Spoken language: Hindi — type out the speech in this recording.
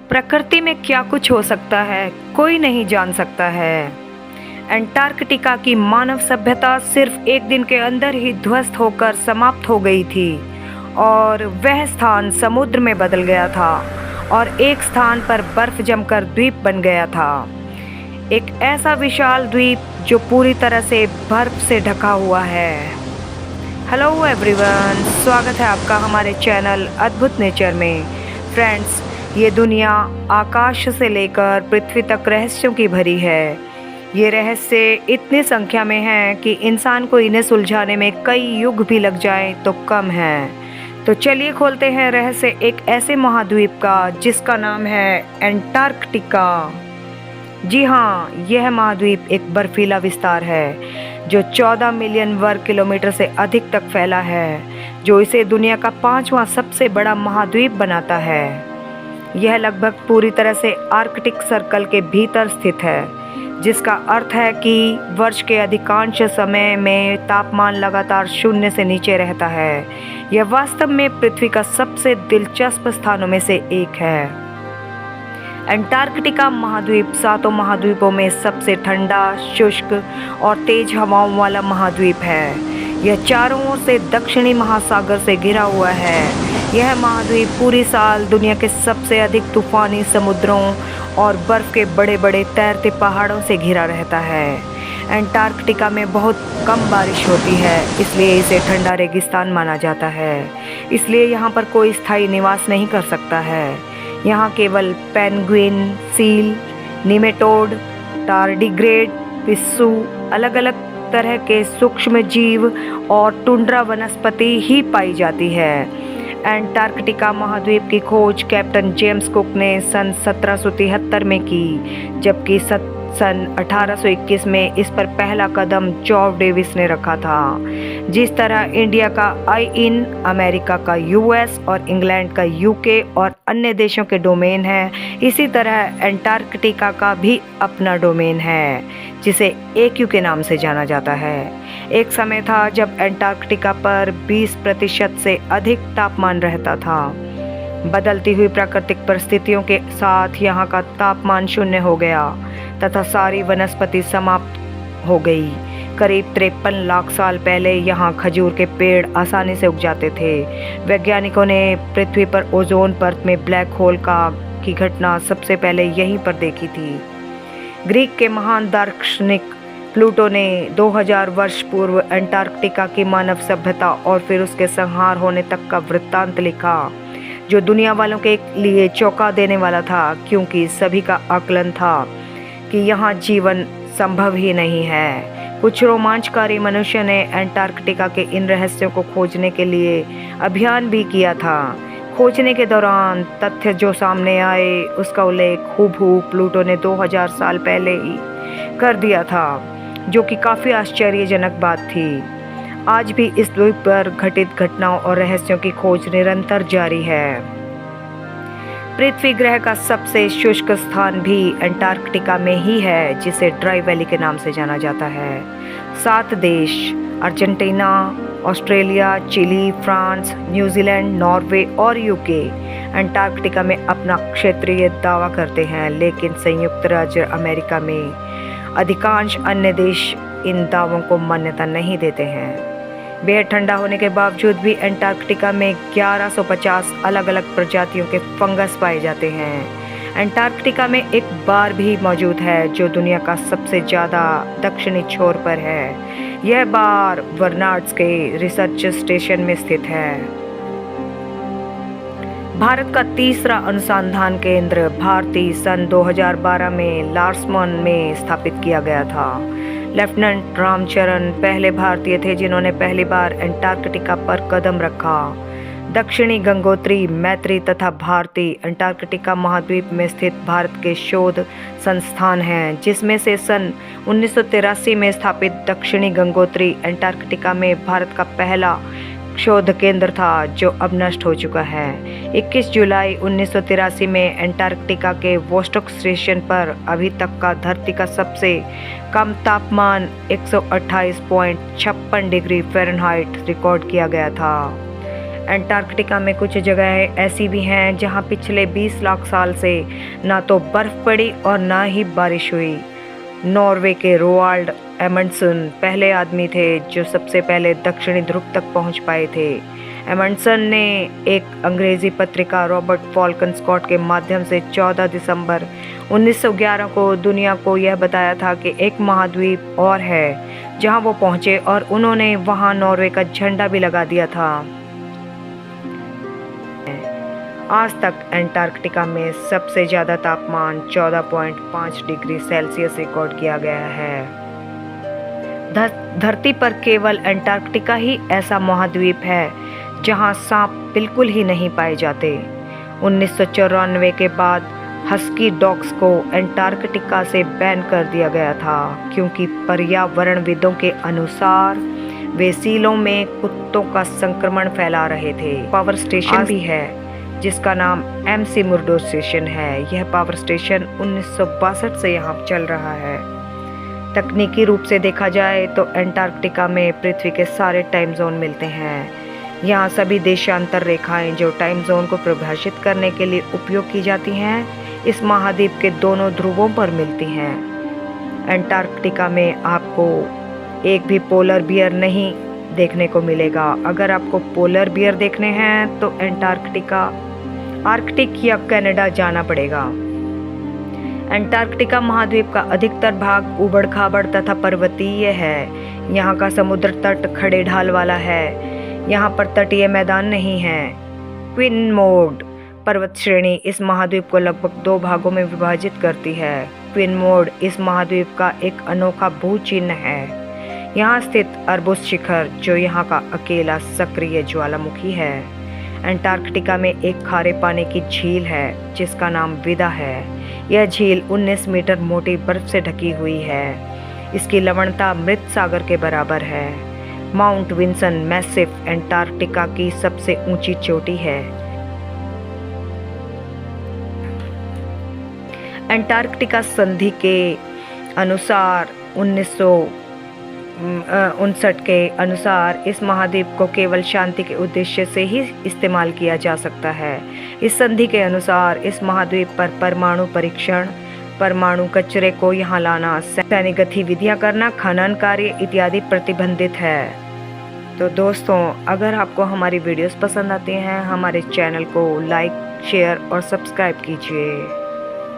प्रकृति में क्या कुछ हो सकता है, कोई नहीं जान सकता है। अंटार्कटिका की मानव सभ्यता सिर्फ एक दिन के अंदर ही ध्वस्त होकर समाप्त हो गई थी और वह स्थान समुद्र में बदल गया था और एक स्थान पर बर्फ जमकर द्वीप बन गया था। एक ऐसा विशाल द्वीप जो पूरी तरह से बर्फ से ढका हुआ है। हेलो एवरीवन, स्वागत है आपका हमारे चैनल अद्भुत नेचर में। फ्रेंड्स, ये दुनिया आकाश से लेकर पृथ्वी तक रहस्यों की भरी है। ये रहस्य इतनी संख्या में हैं कि इंसान को इन्हें सुलझाने में कई युग भी लग जाएं तो कम है। तो चलिए खोलते हैं रहस्य एक ऐसे महाद्वीप का जिसका नाम है अंटार्कटिका। जी हाँ, यह महाद्वीप एक बर्फीला विस्तार है जो 14 मिलियन वर्ग किलोमीटर से अधिक तक फैला है, जो इसे दुनिया का 5वां सबसे बड़ा महाद्वीप बनाता है। यह लगभग पूरी तरह से आर्कटिक सर्कल के भीतर स्थित है, जिसका अर्थ है कि वर्ष के अधिकांश समय में तापमान लगातार शून्य से नीचे रहता है। यह वास्तव में पृथ्वी का सबसे दिलचस्प स्थानों में से एक है। अंटार्कटिका महाद्वीप 7 महाद्वीपों में सबसे ठंडा, शुष्क और तेज हवाओं वाला महाद्वीप है। यह चारों ओर से दक्षिणी महासागर से घिरा हुआ है। यह महाद्वीप पूरी साल दुनिया के सबसे अधिक तूफानी समुद्रों और बर्फ के बड़े बड़े तैरते पहाड़ों से घिरा रहता है। अंटार्कटिका में बहुत कम बारिश होती है, इसलिए इसे ठंडा रेगिस्तान माना जाता है। इसलिए यहाँ पर कोई स्थायी निवास नहीं कर सकता है। यहाँ केवल पेंगुइन, सील, निमेटोड, टार्डिग्रेड, पिस्सू, अलग अलग तरह के सूक्ष्म जीव और टुंड्रा वनस्पति ही पाई जाती है। अंटार्कटिका महाद्वीप की खोज कैप्टन जेम्स कुक ने सन 1773 में की, जबकि सन 1821 में इस पर पहला कदम जॉर्ज डेविस ने रखा था। जिस तरह इंडिया का आई इन, अमेरिका का यूएस और इंग्लैंड का यूके और अन्य देशों के डोमेन है, इसी तरह अंटार्कटिका का भी अपना डोमेन है, जिसे AQ के नाम से जाना जाता है। एक समय था जब अंटार्कटिका पर 20% से अधिक तापमान रहता था। बदलती हुई प्राकृतिक परिस्थितियों के साथ यहाँ का तापमान शून्य हो गया तथा सारी वनस्पति समाप्त हो गई। करीब 53 लाख साल पहले यहाँ खजूर के पेड़ आसानी से उग जाते थे। वैज्ञानिकों ने पृथ्वी पर ओजोन परत में ब्लैक होल की घटना सबसे पहले यहीं पर देखी थी। ग्रीक के महान दार्शनिक प्लूटो ने 2000 वर्ष पूर्व अंटार्कटिका की मानव सभ्यता और फिर उसके संहार होने तक का वृत्तांत लिखा, जो दुनिया वालों के लिए चौंका देने वाला था, क्योंकि सभी का आकलन था कि यहाँ जीवन संभव ही नहीं है। कुछ रोमांचकारी मनुष्य ने अंटार्कटिका के इन रहस्यों को खोजने के लिए अभियान भी किया था। खोजने के दौरान तथ्य जो सामने आए उसका उल्लेख हूबहू प्लूटो ने 2000 साल पहले ही कर दिया था, जो कि काफ़ी आश्चर्यजनक बात थी। आज भी इस द्वीप पर घटित घटनाओं और रहस्यों की खोज निरंतर जारी है। पृथ्वी ग्रह का सबसे शुष्क स्थान भी अंटार्कटिका में ही है, जिसे ड्राई वैली के नाम से जाना जाता है। 7 देश Argentina, Australia, Chile, France, New Zealand, Norway और यूके अंटार्कटिका में अपना क्षेत्रीय दावा करते हैं, लेकिन संयुक्त राज्य अमेरिका में अधिकांश अन्य देश इन दावों को मान्यता नहीं देते हैं। बेहद ठंडा होने के बावजूद भी अंटार्कटिका में 1150 अलग अलग प्रजातियों के फंगस पाए जाते हैं। अंटार्कटिका में एक बार भी मौजूद है जो दुनिया का सबसे ज़्यादा दक्षिणी छोर पर है। यह बार बर्नार्ड्स के रिसर्च स्टेशन में स्थित है। भारत का तीसरा अनुसंधान केंद्र भारती सन 2012 में लार्समन में स्थापित किया गया था। लेफ्टिनेंट रामचरण पहले भारतीय थे जिन्होंने पहली बार अंटार्कटिका पर कदम रखा। दक्षिणी गंगोत्री, मैत्री तथा भारती अंटार्कटिका महाद्वीप में स्थित भारत के शोध संस्थान हैं, जिसमें से सन 1983 में स्थापित दक्षिणी गंगोत्री अंटार्कटिका में भारत का पहला शोध केंद्र था, जो अब नष्ट हो चुका है। 21 जुलाई 1983 में अंटार्कटिका के वोस्टोक स्टेशन पर अभी तक का धरती का सबसे कम तापमान 128.56 डिग्री फ़ारेनहाइट रिकॉर्ड किया गया था। अंटार्कटिका में कुछ जगहें ऐसी भी हैं जहां पिछले 20 लाख साल से ना तो बर्फ़ पड़ी और ना ही बारिश हुई। नॉर्वे के रोआल्ड एमंडसन पहले आदमी थे जो सबसे पहले दक्षिणी ध्रुव तक पहुंच पाए थे। एमंडसन ने एक अंग्रेज़ी पत्रिका रॉबर्ट फॉल्कन स्कॉट के माध्यम से 14 दिसंबर 1911 को दुनिया को यह बताया था कि एक महाद्वीप और है जहां वो पहुंचे, और उन्होंने वहां नॉर्वे का झंडा भी लगा दिया था। आज तक अंटार्कटिका में सबसे ज़्यादा तापमान 14.5 डिग्री सेल्सियस रिकॉर्ड किया गया है। धरती पर केवल अंटार्कटिका ही ऐसा महाद्वीप है जहां सांप बिल्कुल ही नहीं पाए जाते। 1994 के बाद हस्की डॉग्स को अंटार्कटिका से बैन कर दिया गया था क्योंकि पर्यावरणविदों के अनुसार वे सीलों में कुत्तों का संक्रमण फैला रहे थे। पावर स्टेशन भी है जिसका नाम MC मुर्डो स्टेशन है। यह पावर स्टेशन 1962 से यहाँ चल रहा है। तकनीकी रूप से देखा जाए तो अंटार्कटिका में पृथ्वी के सारे टाइम जोन मिलते हैं। यहाँ सभी देशांतर रेखाएं जो टाइम जोन को परिभाषित करने के लिए उपयोग की जाती हैं इस महाद्वीप के दोनों ध्रुवों पर मिलती हैं। अंटार्कटिका में आपको एक भी पोलर बियर नहीं देखने को मिलेगा। अगर आपको पोलर बियर देखने हैं तो अंटार्कटिका, आर्कटिक या कनाडा जाना पड़ेगा। अंटार्कटिका महाद्वीप का अधिकतर भाग उबड़ खाबड़ तथा पर्वतीय है। यहाँ का समुद्र तट खड़े ढाल वाला है। यहाँ पर तटीय मैदान नहीं है। क्विनमोड पर्वत श्रेणी इस महाद्वीप को लगभग 2 भागों में विभाजित करती है। क्विनमोड इस महाद्वीप का एक अनोखा भू चिन्ह है। यहाँ स्थित अर्बुस शिखर जो यहाँ का अकेला सक्रिय ज्वालामुखी है। अंटार्कटिका में एक खारे पानी की झील है जिसका नाम विदा है। यह झील 19 मीटर मोटी बर्फ से ढकी हुई है। इसकी लवणता मृत सागर के बराबर है। माउंट विंसन मैसिव अंटार्कटिका की सबसे ऊंची चोटी है। अंटार्कटिका संधि के अनुसार 1959 के अनुसार इस महाद्वीप को केवल शांति के उद्देश्य से ही इस्तेमाल किया जा सकता है। इस संधि के अनुसार इस महाद्वीप पर परमाणु परीक्षण, परमाणु कचरे को यहाँ लाना, सैनिक गतिविधियाँ करना, खनन कार्य इत्यादि प्रतिबंधित है। तो दोस्तों, अगर आपको हमारी वीडियोस पसंद आती हैं हमारे चैनल को लाइक, शेयर और सब्सक्राइब कीजिए।